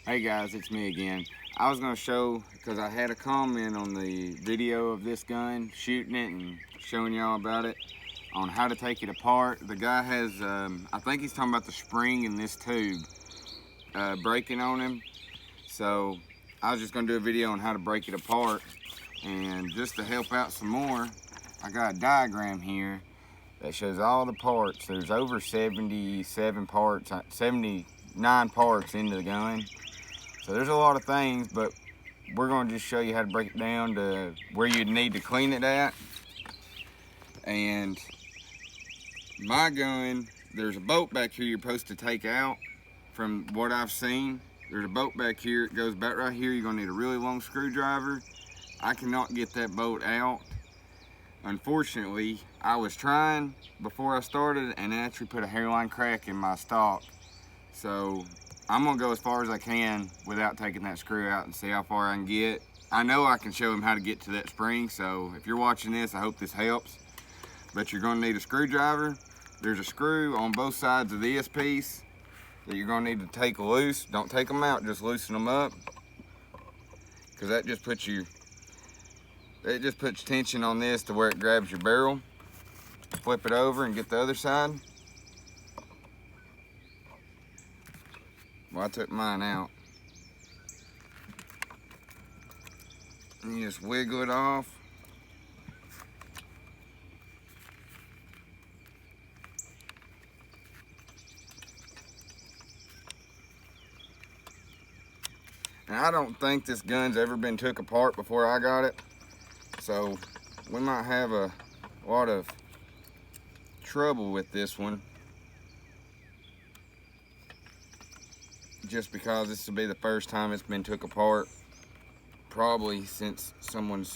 Hey guys, it's me again. I was going to show, because I had a comment on the video of this gun, shooting it and showing y'all about it, on how to take it apart. The guy has, I think he's talking about the spring in this tube breaking on him. So I was just going to do a video on how to break it apart. And just to help out some more, I got a diagram here that shows all the parts. There's over 77 parts, 79 parts into the gun. So there's a lot of things, but we're going to just show you how to break it down to where you'd need to clean it at. And my gun, there's a bolt back here you're supposed to take out. From what I've seen, there's a bolt back here. It goes about right here. You're going to need a really long screwdriver. I cannot get that bolt out. Unfortunately, I was trying before I started and actually put a hairline crack in my stock. So I'm gonna go as far as I can without taking that screw out and see how far I can get. I know I can show him how to get to that spring, so if you're watching this, I hope this helps. But you're gonna need a screwdriver. There's a screw on both sides of this piece that you're gonna need to take loose. Don't take them out, just loosen them up. Because that just puts tension on this to where it grabs your barrel. Flip it over and get the other side. Well, I took mine out. And you just wiggle it off. And I don't think this gun's ever been took apart before I got it. So we might have a lot of trouble with this one. Just because this will be the first time it's been took apart, probably since someone's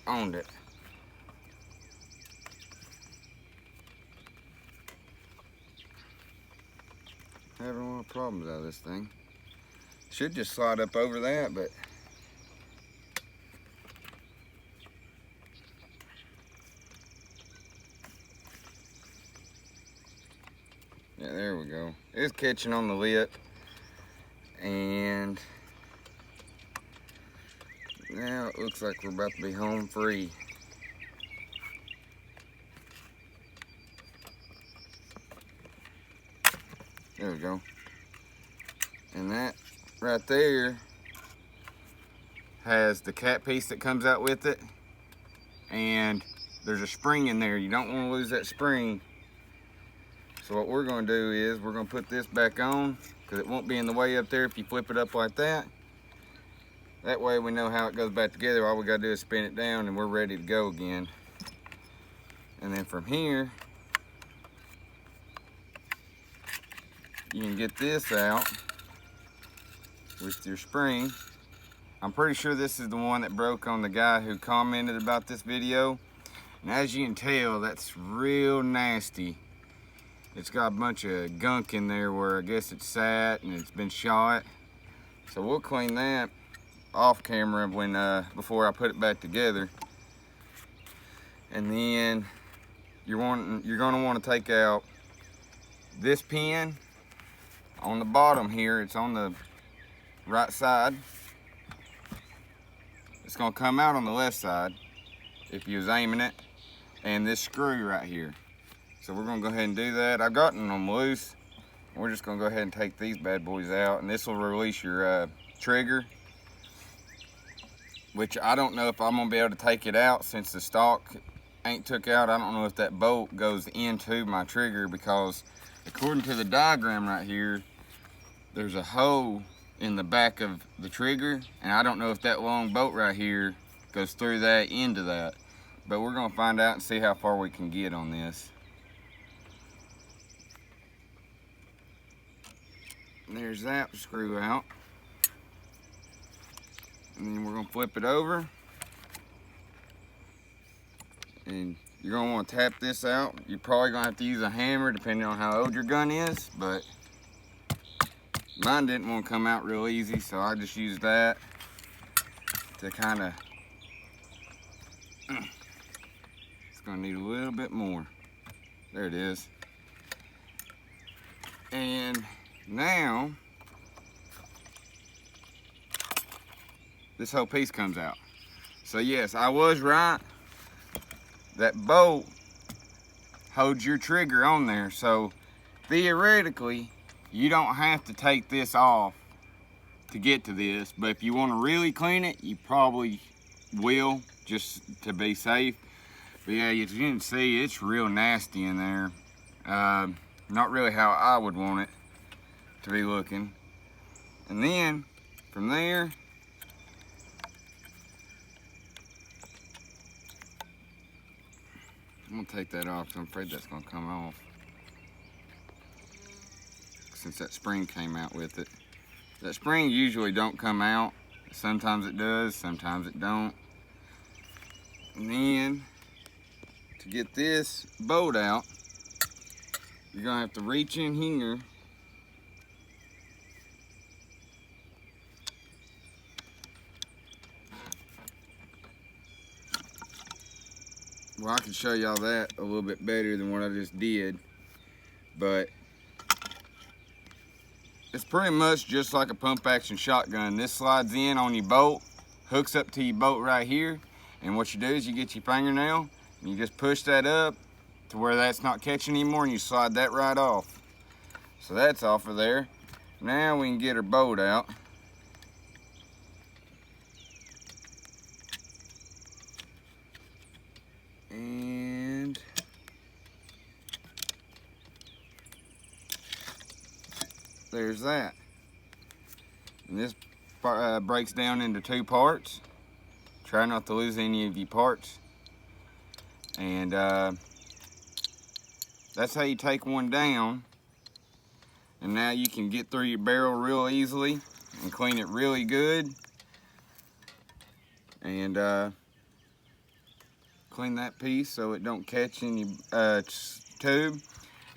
owned it. Having a lot of problems out of this thing. Should just slide up over that, but yeah, there we go. It's catching on the lip. And now it looks like we're about to be home free. There we go. And that right there has the cap piece that comes out with it. And there's a spring in there. You don't want to lose that spring. So what we're going to do is we're going to put this back on, because it won't be in the way up there if you flip it up like that. That way we know how it goes back together. All we got to do is spin it down and we're ready to go again. And then from here, you can get this out with your spring. I'm pretty sure this is the one that broke on the guy who commented about this video. And as you can tell, that's real nasty. It's got a bunch of gunk in there where I guess it's sat and it's been shot. So we'll clean that off camera when before I put it back together. And then you're gonna want to take out this pin on the bottom here. It's on the right side. It's gonna come out on the left side if you was aiming it. And this screw right here. So we're gonna go ahead and do that. I've gotten them loose. We're just gonna go ahead and take these bad boys out, and this will release your trigger, which I don't know if I'm gonna be able to take it out since the stock ain't took out. I don't know if that bolt goes into my trigger, because according to the diagram right here, there's a hole in the back of the trigger, and I don't know if that long bolt right here goes through that into that. But we're gonna find out and see how far we can get on this. There's that screw out. And then we're gonna flip it over. And you're gonna wanna tap this out. You're probably gonna have to use a hammer depending on how old your gun is, but mine didn't wanna come out real easy, so I just used that to kinda, it's gonna need a little bit more. There it is. And now this whole piece comes out. So yes, I was right. That bolt holds your trigger on there. So theoretically, you don't have to take this off to get to this. But if you want to really clean it, you probably will, just to be safe. But yeah, as you can see, it's real nasty in there. Not really how I would want it to be looking. And then from there, I'm gonna take that off, 'cause I'm afraid that's gonna come off, since that spring came out with it. That spring usually don't come out. Sometimes it does, sometimes it don't. And then to get this bolt out, you're gonna have to reach in here well, I can show y'all that a little bit better than what I just did, but it's pretty much just like a pump action shotgun. This slides in on your bolt, hooks up to your bolt right here, and what you do is you get your fingernail and you just push that up to where that's not catching anymore, and you slide that right off. So that's off of there. Now we can get our bolt out. And there's that. And this breaks down into 2 parts. Try not to lose any of your parts. And that's how you take one down. And now you can get through your barrel real easily and clean it really good. And clean that piece so it don't catch in your tube.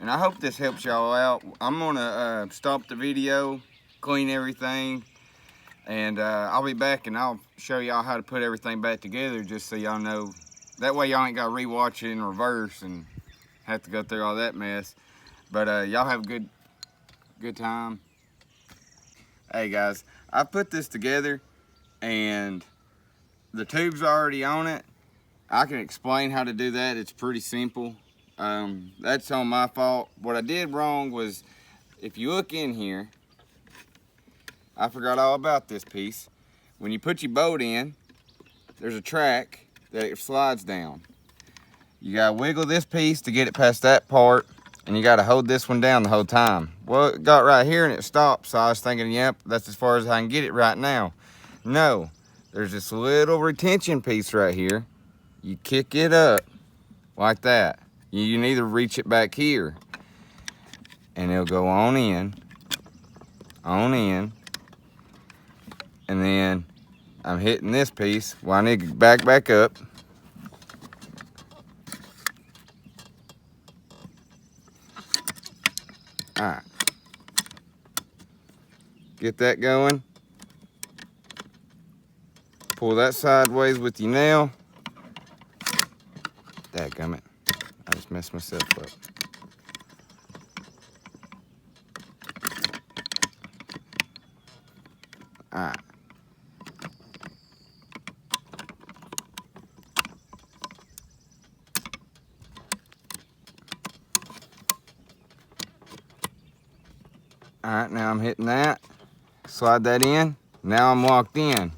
And I hope this helps y'all out. I'm gonna stop the video, clean everything, and I'll be back and I'll show y'all how to put everything back together, just so y'all know. That way y'all ain't gotta rewatch it in reverse and have to go through all that mess. But y'all have a good time. Hey guys, I put this together and the tube's already on it. I can explain how to do that. It's pretty simple. That's on my fault. What I did wrong was, if you look in here, I forgot all about this piece. When you put your bolt in, there's a track that it slides down. You gotta wiggle this piece to get it past that part, and you gotta hold this one down the whole time. Well, it got right here and it stopped, so I was thinking, yep, that's as far as I can get it right now. No, there's this little retention piece right here. You kick it up like that. You need to reach it back here, and it'll go on in, and then I'm hitting this piece. Well, I need to back up. All right, get that going. Pull that sideways with your nail. Dadgummit, I just messed myself up. All right. All right, now I'm hitting that. Slide that in. Now I'm locked in.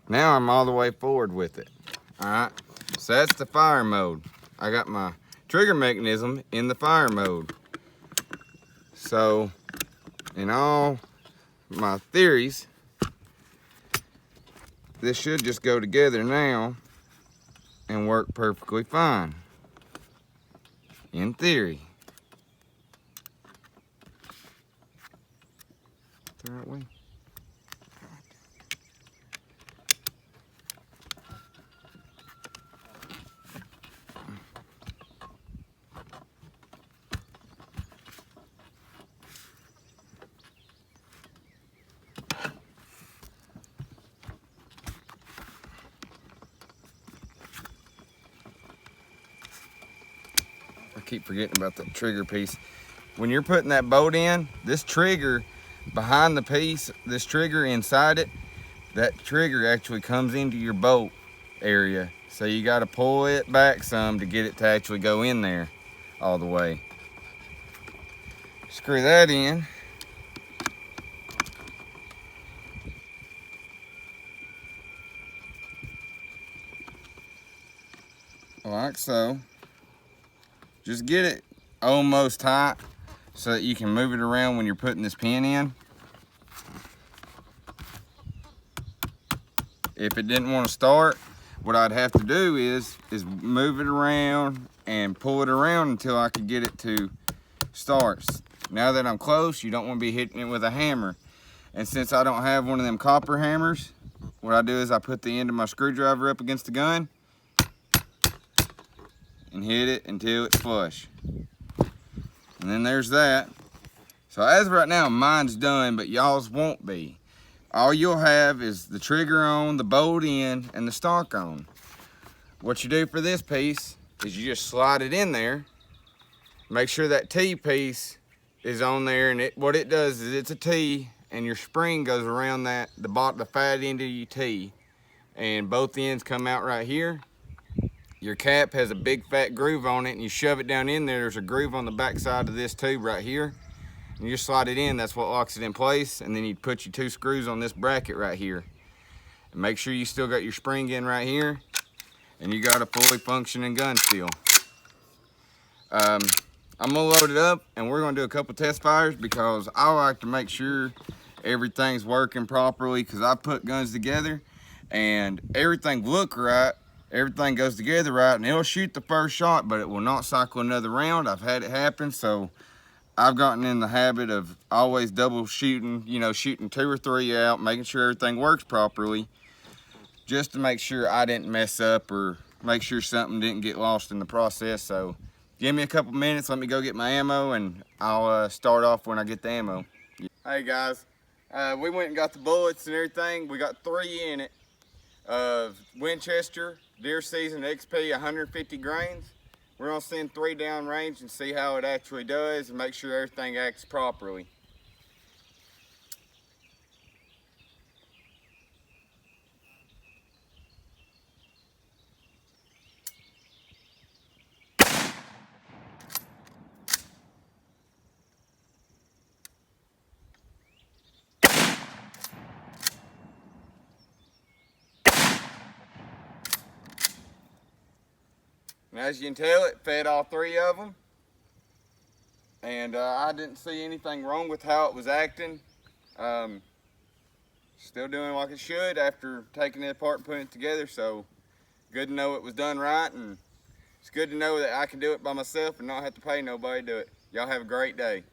Now I'm all the way forward with it. All right, so that's the fire mode. I got my trigger mechanism in the fire mode. So, in all my theories, this should just go together now and work perfectly fine. In theory. The right way. I keep forgetting about that trigger piece. When you're putting that bolt in, this trigger behind the piece, this trigger inside it, that trigger actually comes into your bolt area. So you got to pull it back some to get it to actually go in there all the way. Screw that in. Like so. Just get it almost tight so that you can move it around when you're putting this pin in. If it didn't want to start, what I'd have to do is move it around and pull it around until I could get it to start. Now that I'm close, you don't want to be hitting it with a hammer. And since I don't have one of them copper hammers, what I do is I put the end of my screwdriver up against the gun and hit it until it's flush. And then there's that. So as of right now, mine's done, but y'all's won't be. All you'll have is the trigger on, the bolt in, and the stock on. What you do for this piece is you just slide it in there. Make sure that T piece is on there, and what it does is it's a T, and your spring goes around the fat end of your T, and both ends come out right here. Your cap has a big fat groove on it, and you shove it down in there. There's a groove on the back side of this tube right here. And you just slide it in, that's what locks it in place, and then you put your 2 screws on this bracket right here. And make sure you still got your spring in right here, and you got a fully functioning gun still. I'm gonna load it up, and we're gonna do a couple test fires because I like to make sure everything's working properly, because I put guns together and everything look right, everything goes together right, and it'll shoot the first shot, but it will not cycle another round. I've had it happen, so I've gotten in the habit of always double shooting, shooting 2 or 3 out, making sure everything works properly, just to make sure I didn't mess up or make sure something didn't get lost in the process. So give me a couple minutes, let me go get my ammo, and I'll start off when I get the ammo. Hey guys, we went and got the bullets and everything. We got 3 in it of Winchester Deer Season XP 150 grains. We're gonna send 3 down range and see how it actually does and make sure everything acts properly. And as you can tell, it fed all 3 of them. And I didn't see anything wrong with how it was acting. Still doing like it should after taking it apart and putting it together. So good to know it was done right, and it's good to know that I can do it by myself and not have to pay nobody to do it. Y'all have a great day.